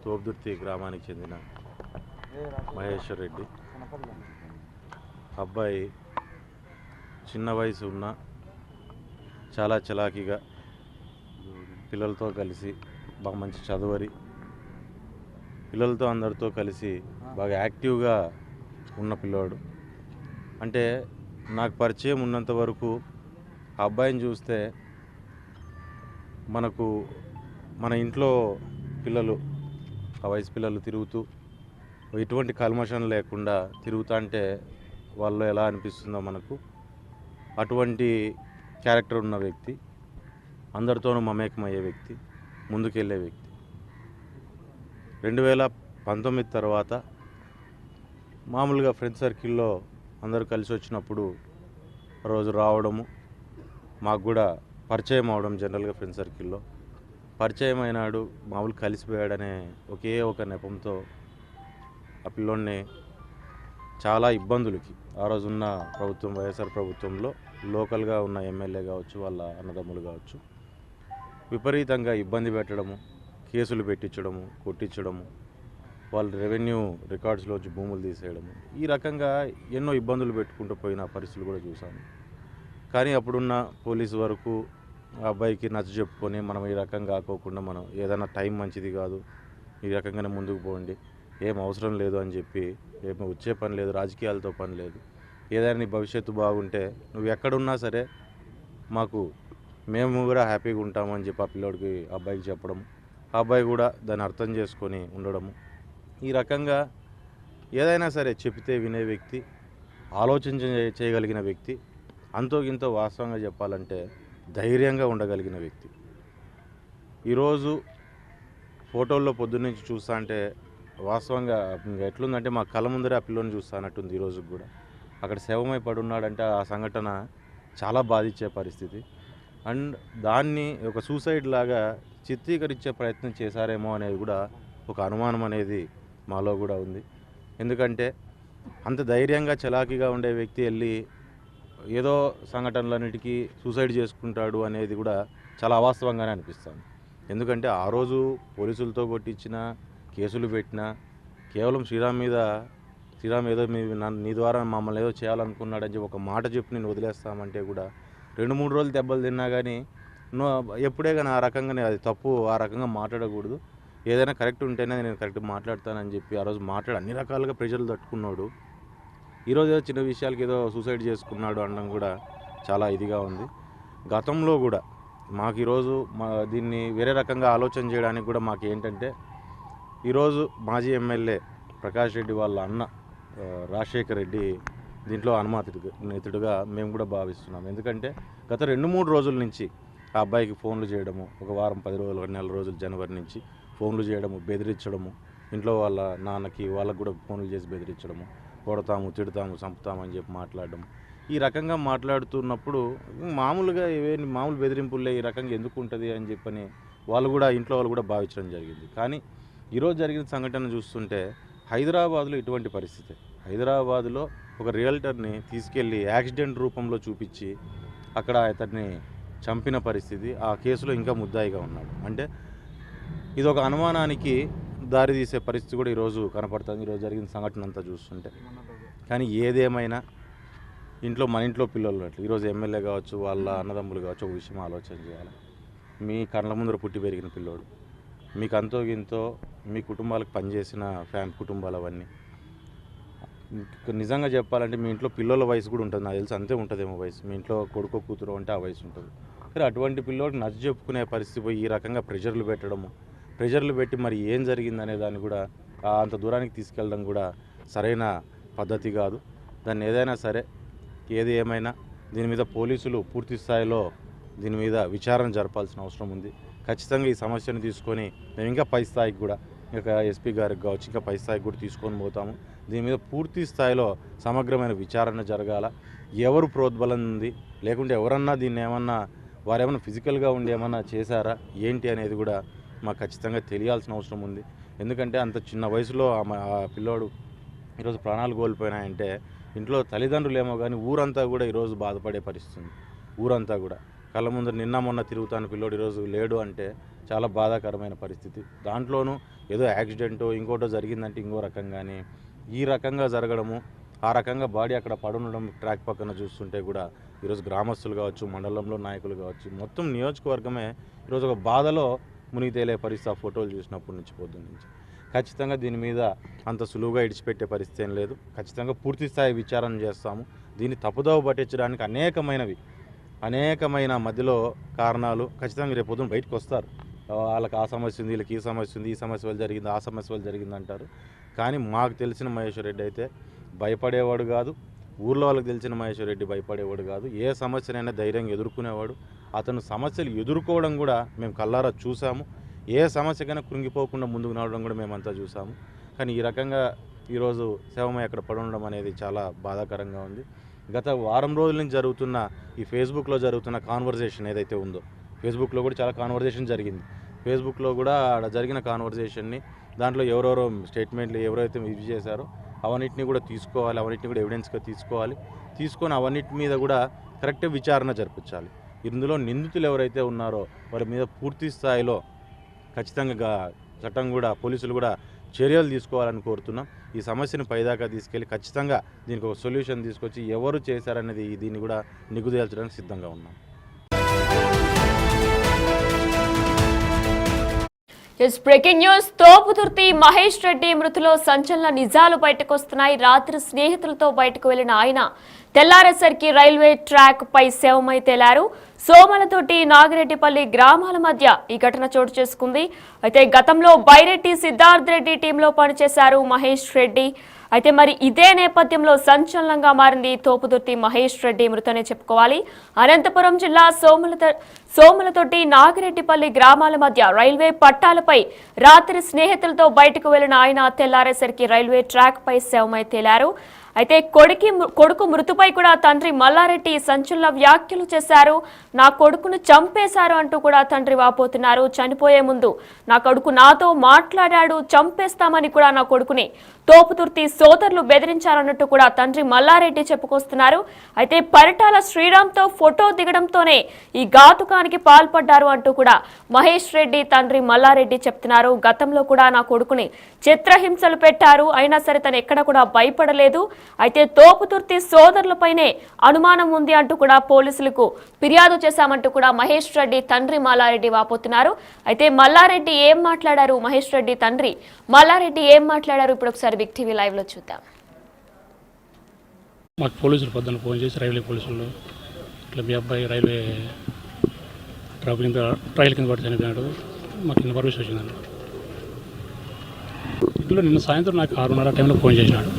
తోపుదుర్తి గ్రామానికి చెందిన మహేశ్వర్ రెడ్డి. అబ్బాయి చిన్న వయసు ఉన్న చాలా చలాకీగా పిల్లలతో కలిసి బాగా మంచి చదువరి పిల్లలతో అందరితో కలిసి బాగా యాక్టివ్గా ఉన్న పిల్లోడు. అంటే నాకు పరిచయం ఉన్నంత వరకు ఆ అబ్బాయిని చూస్తే మన ఇంట్లో పిల్లలు, ఆ వయసు పిల్లలు తిరుగుతూ ఎటువంటి కల్మషం లేకుండా తిరుగుతా అంటే వాళ్ళు ఎలా అనిపిస్తుందో మనకు అటువంటి క్యారెక్టర్ ఉన్న వ్యక్తి, అందరితోనూ మమేకమయ్యే వ్యక్తి, ముందుకెళ్ళే వ్యక్తి. 2019 తర్వాత మామూలుగా ఫ్రెండ్ సర్కిల్లో అందరూ కలిసి వచ్చినప్పుడు రోజు రావడము, మాకు కూడా పరిచయం అవడం, జనరల్గా ఫ్రెండ్ సర్కిల్లో పరిచయం అయినాడు, మామూలు కలిసిపోయాడనే ఒకే ఒక నెపంతో ఆ పిల్లోడిని చాలా ఇబ్బందులకి ఆ రోజున్న ప్రభుత్వం, వైఎస్ఆర్ ప్రభుత్వంలో లోకల్గా ఉన్న ఎమ్మెల్యే కావచ్చు, వాళ్ళ అన్నదమ్ములు కావచ్చు, విపరీతంగా ఇబ్బంది పెట్టడము, కేసులు పెట్టించడము, కొట్టించడము, వాళ్ళ రెవెన్యూ రికార్డ్స్లోంచి భూములు తీసేయడము, ఈ రకంగా ఎన్నో ఇబ్బందులు పెట్టుకుంటూ పోయిన పరిస్థితులు కూడా చూసాము. కానీ అప్పుడున్న పోలీసు వరకు ఆ అబ్బాయికి నచ్చ చెప్పుకొని మనం ఈ రకంగా కాకోకుండా మనం ఏదైనా టైం మంచిది కాదు, ఈ రకంగానే ముందుకు పోండి, ఏం అవసరం లేదు అని చెప్పి, ఏమి వచ్చే పని లేదు, రాజకీయాలతో పని లేదు, ఏదైనా నీ భవిష్యత్తు బాగుంటే నువ్వు ఎక్కడున్నా సరే మేము కూడా హ్యాపీగా ఉంటామని చెప్పి ఆ పిల్లోడికి, అబ్బాయికి చెప్పడం, ఆ అబ్బాయి కూడా దాన్ని అర్థం చేసుకొని ఉండడము. ఈ రకంగా ఏదైనా సరే చెప్తే వినే వ్యక్తి, ఆలోచన చేయగలిగిన వ్యక్తి, అంతో గింతో వాస్తవంగా చెప్పాలంటే ధైర్యంగా ఉండగలిగిన వ్యక్తి. ఈరోజు ఫోటోల్లో పొద్దున్నుంచి చూస్తా అంటే వాస్తవంగా ఎట్లుందంటే మా కళ్ళ ముందరే ఆ పిల్లని చూస్తానట్టుంది. ఈరోజు కూడా అక్కడ శవమై పడున్నాడంటే ఆ సంఘటన చాలా బాధించే పరిస్థితి. అండ్ దాన్ని ఒక సూసైడ్ లాగా చిత్రీకరించే ప్రయత్నం చేశారేమో అనేది కూడా ఒక అనుమానం అనేది మాలో కూడా ఉంది. ఎందుకంటే అంత ధైర్యంగా చలాకీగా ఉండే వ్యక్తి వెళ్ళి ఏదో సంఘటనలన్నిటికీ సూసైడ్ చేసుకుంటాడు అనేది కూడా చాలా అవాస్తవంగానే అనిపిస్తుంది. ఎందుకంటే ఆ రోజు పోలీసులతో కొట్టించిన, కేసులు పెట్టినా, కేవలం శ్రీరామ్ ఏదో నీ ద్వారా మమ్మల్ని ఏదో చేయాలనుకున్నాడని చెప్పి ఒక మాట చెప్పి నేను వదిలేస్తామంటే కూడా 2-3 రోజులు దెబ్బలు తిన్నా కానీ ఎప్పుడే కానీ ఆ రకంగానే అది తప్పు, ఆ రకంగా మాట్లాడకూడదు, ఏదైనా కరెక్ట్ ఉంటేనే నేను కరెక్ట్ మాట్లాడతానని చెప్పి ఆ రోజు అన్ని రకాలుగా ప్రెషర్లు తట్టుకున్నాడు. ఈరోజు ఏదో చిన్న విషయాలకి ఏదో సూసైడ్ చేసుకున్నాడు అనడం కూడా చాలా ఇదిగా ఉంది. గతంలో కూడా మాకు ఈరోజు దీన్ని వేరే రకంగా ఆలోచన చేయడానికి కూడా మాకు ఏంటంటే, ఈరోజు మాజీ ఎమ్మెల్యే ప్రకాష్ రెడ్డి వాళ్ళ అన్న రాజశేఖర్ రెడ్డి దీంట్లో అనుమానితుడుగా మేము కూడా భావిస్తున్నాం. ఎందుకంటే గత 2-3 రోజుల నుంచి ఆ అబ్బాయికి ఫోన్లు చేయడము, ఒక వారం 10 రోజులు, 1 నెల రోజులు జనవరి నుంచి ఫోన్లు చేయడము, బెదిరించడము, ఇంట్లో వాళ్ళ నాన్నకి వాళ్ళకు కూడా ఫోన్లు చేసి బెదిరించడము, కొడతాము, తిడతాము, చంపుతామని చెప్పి మాట్లాడడం. ఈ రకంగా మాట్లాడుతున్నప్పుడు మామూలుగా మామూలు బెదిరింపులే ఈ రకంగా ఎందుకు ఉంటుంది అని చెప్పని ఇంట్లో వాళ్ళు కూడా భావించడం జరిగింది. కానీ ఈరోజు జరిగిన సంఘటన చూస్తుంటే హైదరాబాద్లో ఇటువంటి పరిస్థితి. హైదరాబాద్లో ఒక రియల్టర్ని తీసుకెళ్ళి యాక్సిడెంట్ రూపంలో చూపించి అక్కడ అతన్ని చంపిన పరిస్థితి, ఆ కేసులో ఇంకా ముద్దాయిగా ఉన్నాడు. అంటే ఇది ఒక అనుమానానికి దారి తీసే పరిస్థితి కూడా ఈరోజు కనపడుతుంది, ఈరోజు జరిగిన సంఘటన అంతా చూస్తుంటే. కానీ ఏదేమైనా మన ఇంట్లో పిల్లలు అట్లా ఈరోజు ఎమ్మెల్యే కావచ్చు, వాళ్ళ అన్నదమ్ములు కావచ్చు, ఒక విషయం ఆలోచన చేయాలి. మీ కళ్ళ ముందర పుట్టి పెరిగిన పిల్లోడు, మీకు అంతో గింతో మీ కుటుంబాలకు పనిచేసిన కుటుంబాలు అవన్నీ, నిజంగా చెప్పాలంటే మీ ఇంట్లో పిల్లల వయసు కూడా ఉంటుంది, నాకు తెలిసి అంతే ఉంటుందేమో వయసు. మీ ఇంట్లో కొడుకో కూతురు అంటే ఆ వయసు ఉంటుంది. సరే, అటువంటి పిల్లోడికి నచ్చ చెప్పుకునే పరిస్థితి పోయి ఈ రకంగా ప్రెషర్లు పెట్టి మరి ఏం జరిగింది అనే దాన్ని కూడా అంత దూరానికి తీసుకెళ్ళడం కూడా సరైన పద్ధతి కాదు. దాన్ని ఏదైనా సరే, ఏది ఏమైనా దీని మీద పోలీసులు పూర్తి స్థాయిలో దీని మీద విచారణ జరపాల్సిన అవసరం ఉంది. ఖచ్చితంగా ఈ సమస్యను తీసుకొని మేము ఇంకా పై స్థాయికి కూడా, ఇంకా ఎస్పీ గారికి కావచ్చు, ఇంకా పై స్థాయికి కూడా తీసుకొని పోతాము. దీని మీద పూర్తి స్థాయిలో సమగ్రమైన విచారణ జరగాల. ఎవరు ప్రోద్బలం ఉంది, లేకుంటే ఎవరన్నా దీన్ని వారేమన్నా ఫిజికల్గా ఉండి ఏమన్నా చేశారా ఏంటి అనేది కూడా మాకు ఖచ్చితంగా తెలియాల్సిన అవసరం ఉంది. ఎందుకంటే అంత చిన్న వయసులో ఆ పిల్లోడు ఈరోజు ప్రాణాలు కోల్పోయినాయంటే ఇంట్లో తల్లిదండ్రులు ఏమో కానీ ఊరంతా కూడా ఈరోజు బాధపడే పరిస్థితి ఉంది. ఊరంతా కూడా కళ్ళ ముందు నిన్న మొన్న తిరుగుతాను పిల్లోడు ఈరోజు లేడు అంటే చాలా బాధాకరమైన పరిస్థితి. దాంట్లోనూ ఏదో యాక్సిడెంటో ఇంకోటో జరిగిందంటే ఇంకో రకంగానే ఈ రకంగా జరగడము, ఆ రకంగా బాడీ అక్కడ పడుండడం ట్రాక్ పక్కన చూస్తుంటే కూడా ఈరోజు గ్రామస్తులు కావచ్చు, మండలంలో నాయకులు కావచ్చు, మొత్తం నియోజకవర్గమే ఈరోజు ఒక బాధలో మునిగి తేలే పరిస్థితి. ఆ ఫోటోలు చూసినప్పటి నుంచి పొద్దున్న నుంచి ఖచ్చితంగా దీని మీద అంత సులువుగా ఇడిచిపెట్టే పరిస్థితి ఏం లేదు. ఖచ్చితంగా పూర్తి స్థాయి విచారణ చేస్తాము. దీన్ని తప్పుదోవ పట్టించడానికి అనేకమైన మధ్యలో కారణాలు ఖచ్చితంగా రేపు పొద్దున బయటకు వస్తారు. వాళ్ళకి ఆ సమస్య ఉంది, వీళ్ళకి ఈ సమస్య ఉంది, ఈ సమస్య వల్ల జరిగింది, ఆ సమస్య వల్ల జరిగింది అంటారు. కానీ మాకు తెలిసిన మహేశ్వర్ రెడ్డి అయితే భయపడేవాడు కాదు, ఊర్లో వాళ్ళకి తెలిసిన మహేశ్వర్ రెడ్డి భయపడేవాడు కాదు. ఏ సమస్యనైనా ధైర్యంగా ఎదుర్కొనేవాడు. అతను సమస్యలు ఎదుర్కోవడం కూడా మేము కళ్ళారా చూసాము. ఏ సమస్యకైనా కృంగిపోకుండా ముందుకు నడవడం కూడా మేమంతా చూసాము. కానీ ఈ రకంగా ఈరోజు శవమై అక్కడ పడడం అనేది చాలా బాధాకరంగా ఉంది. గత వారం రోజుల నుంచి జరుగుతున్న ఈ ఫేస్బుక్లో జరుగుతున్న కాన్వర్జేషన్ ఏదైతే ఉందో, ఫేస్బుక్లో కూడా చాలా కాన్వర్జేషన్ జరిగింది. ఫేస్బుక్లో కూడా అక్కడ జరిగిన కాన్వర్జేషన్ని దాంట్లో ఎవరెవరో స్టేట్మెంట్లు ఎవరైతే ఇది చేశారో అవన్నిటిని కూడా తీసుకోవాలి, అవన్నిటిని కూడా ఎవిడెన్స్గా తీసుకొని అవన్నిటి మీద కూడా కరెక్ట్ విచారణ జరిపించాలి. ఇందులో నిందితులు ఎవరైతే ఉన్నారో వారి మీద పూర్తి స్థాయిలో ఖచ్చితంగా చట్టం కూడా పోలీసులు కూడా చర్యలు తీసుకోవాలని కోరుతున్నాం. ఈ సమస్యను పైదాకా తీసుకెళ్ళి ఖచ్చితంగా దీనికి ఒక సొల్యూషన్ తీసుకొచ్చి ఎవరు చేశారనేది దీన్ని కూడా నిగుదేల్చడానికి సిద్ధంగా ఉన్నాం. Breaking news. తోపుదుర్తి మహేష్ రెడ్డి మృతిలో సంచలన నిజాలు బయటకొస్తున్నాయి. రాత్రి స్నేహితులతో బయటకు వెళ్లిన ఆయన తెల్లారేసరికి రైల్వే ట్రాక్ పై శవమై తేలారు. సోమలతోటి నాగిరెడ్డిపల్లి గ్రామాల మధ్య ఈ ఘటన చోటు చేసుకుంది. అయితే గతంలో బైరెడ్డి సిద్ధార్థ్ రెడ్డి టీంలో పనిచేశారు మహేష్ రెడ్డి. అయితే మరి ఇదే నేపథ్యంలో సంచలనంగా మారింది తోపుదుర్తి మహేష్ రెడ్డి మృతనే చెప్పుకోవాలి. అనంతపురం జిల్లా సోమలతోటి నాగిరెడ్డిపల్లి గ్రామాల మధ్య రైల్వే పట్టాలపై రాత్రి స్నేహితులతో బయటకు వెళ్లిన ఆయన తెల్లారేసరికి రైల్వే ట్రాక్ పై శవమై తేలారు. అయితే కొడుకు మృతిపై కూడా తండ్రి మల్లారెడ్డి సంచలన వ్యాఖ్యలు చేశారు. నా కొడుకును చంపేశారు అంటూ కూడా తండ్రి వాపోతున్నారు. చనిపోయే ముందు నా కొడుకు నాతో మాట్లాడాడు, చంపేస్తామని కూడా నా కొడుకుని తోపుదుర్తి సోదరులు బెదిరించారన్నట్టు కూడా తండ్రి మల్లారెడ్డి చెప్పుకొస్తున్నారు. అయితే పరిటాల శ్రీరామ్తో ఫోటో దిగడంతోనే ఈ ఘాతుకానికి పాల్పడ్డారు అంటూ కూడా మహేష్ రెడ్డి తండ్రి మల్లారెడ్డి చెప్తున్నారు. గతంలో కూడా నా కొడుకుని చిత్రహింసలు పెట్టారు, అయినా సరే తను ఎక్కడ కూడా భయపడలేదు. అయితే తోపుదుర్తి సోదరులపైనే అనుమానం ఉంది అంటూ కూడా పోలీసులకు ఫిర్యాదు చేశామంటూ కూడా మహేష్ రెడ్డి తండ్రి మల్లారెడ్డి వాపోతున్నారు. అయితే మల్లారెడ్డి ఏం మాట్లాడారు, మహేష్ రెడ్డి తండ్రి మల్లారెడ్డి ఏం మాట్లాడారు, ఇప్పుడు ఒకసారి బిగ్ టీవీ లైవ్ లో చూద్దాం. మాకు పోలీసులు పొద్దున్న ఫోన్ చేసి రైల్వే పోలీసులు ఇట్లా మీ అబ్బాయి రైల్వే ట్రైల్ కింద పడి చనిపోయినాడు, మాకు ఇన్ఫర్మేషన్ వచ్చిందండి. ఇంట్లో నిన్న సాయంత్రం నాకు 6:30 టైంలో ఫోన్ చేసినాడు.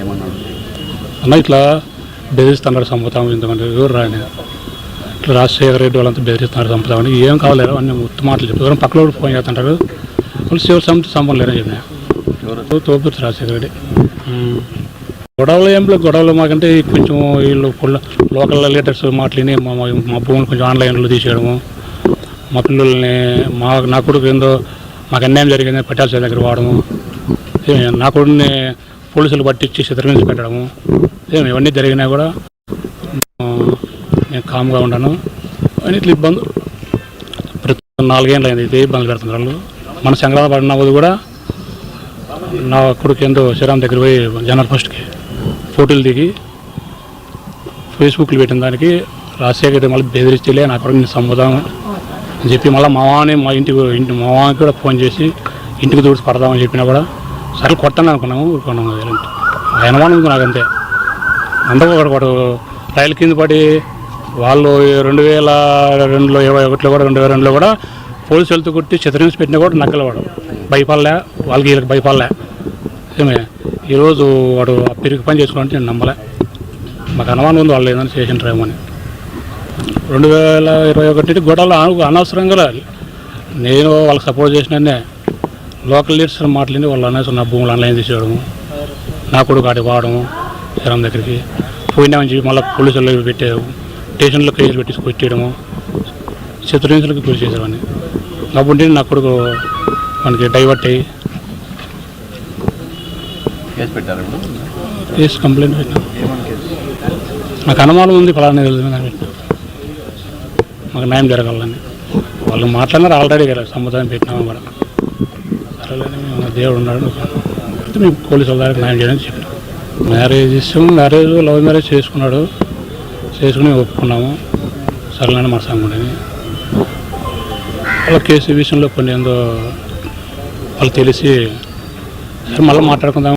ఏమన్నాడు అన్న ఇట్లా బెదిరిస్తున్నారు, చంపుతాము, ఇంతమంది ఎవరు రాని ఇట్లా రాజశేఖర రెడ్డి వాళ్ళంతా బెదిరిస్తున్నారు, చంపుతామని. ఏం కావాలేరు అన్నీ మొత్తం మాటలు చెప్తారు. ఎవరైనా పక్కన కూడా ఫోన్ చేస్తుంటారు, వాళ్ళు ఎవరు చంపలేరని చెప్పిన. తోపుదుర్తి రాజశేఖర రెడ్డి. గొడవలు ఏం లేదు, గొడవలు మాకంటే కొంచెం వీళ్ళు లోకల్ లీడర్స్ మాట్లాడి మా భూములు కొంచెం ఆన్లైన్లో తీసేయడము, మా పిల్లల్ని నా కొడుకు ఏందో మాకు అన్యాయం జరిగింది పట్టాల్సిన దగ్గర వాడము, నా కొడుకుని పోలీసులు పట్టించి చిత్రహింస పెట్టడము, ఇవన్నీ జరిగినా కూడా నేను కామ్గా ఉన్నాను అని ఇట్లా ఇబ్బంది. ప్రతి 4 ఏళ్ళు అయింది ఇదే ఇబ్బందులు పెడుతున్నారు వాళ్ళు. మన సంగ్రహ పడినప్పుడు కూడా నా కొడుకు ఏందో శ్రీరామ్ దగ్గర పోయి జనవరి 1కి ఫోటోలు దిగి ఫేస్బుక్లో పెట్టిన దానికి రాజశేఖర్ మళ్ళీ బెదిరిస్తేలే నా కొడుకు నేను చంపుదాం అని చెప్పి మళ్ళీ మా మామకి కూడా ఫోన్ చేసి ఇంటికి దూడిచి పడదామని చెప్పినా కూడా సరే కొట్టాను అనుకున్నాము, ఊరుకున్నాము. ఆయన అనుమానం ఉంది నాకంతే. అందరూ ఒకటి రైలు కింద పడి వాళ్ళు 2002లో 2021లో కూడా 2002లో కూడా పోలీసులతో కొట్టి చిత్రహింస పెట్టినా కూడా నక్కలవాడు భయపడలే, వాళ్ళకి వీళ్ళకి భయపడలే. ఏమే ఈరోజు వాడు ఆ పెరిగి పని చేసుకోవాలంటే నేను నమ్మలే. మాకు అనుమానం ఉంది వాళ్ళు ఏదైనా చేసింటారేమో అని. 2021 గొడవలు అనవసరంగా నేను వాళ్ళకి సపోర్ట్ చేసినానే లోకల్ లీడర్స్ మాట్లాడి వాళ్ళు అనేసి నా భూములు ఆన్లైన్ తీసేయడము, నా కొడుకు ఆడికి పోవడము శ్రీరామ్ దగ్గరికి పోయినామని చెప్పి మళ్ళీ పోలీసులు పెట్టారు, స్టేషన్లో కేసులు పెట్టి కొట్టేయడము, చిత్రహింసలకు గురి చేసేవాడిని. కాబట్టి నా కొడుకు మనకి డైవర్ట్ అయ్యి కేసు కంప్లైంట్ పెట్టాను. నాకు అనుమానం ఉంది ఫలానా తెలుసు, మాకు న్యాయం జరగాలని. వాళ్ళు మాట్లాడినారు ఆల్రెడీ కదా సమాధానం పెట్టినాము కూడా సరేలేని మేము దేవుడు ఉన్నాడు అయితే మేము పోలీసు వాళ్ళ దగ్గర న్యాయం చేయడానికి చెప్పినాం మ్యారేజ్ ఇష్టం మ్యారేజ్ లవ్ మ్యారేజ్ చేసుకుని ఒప్పుకున్నాము సరేలేని మన సంగుడని వాళ్ళ కేసు విషయంలో కొన్ని ఏందో వాళ్ళు తెలిసి సరే మళ్ళీ మాట్లాడుకుందాం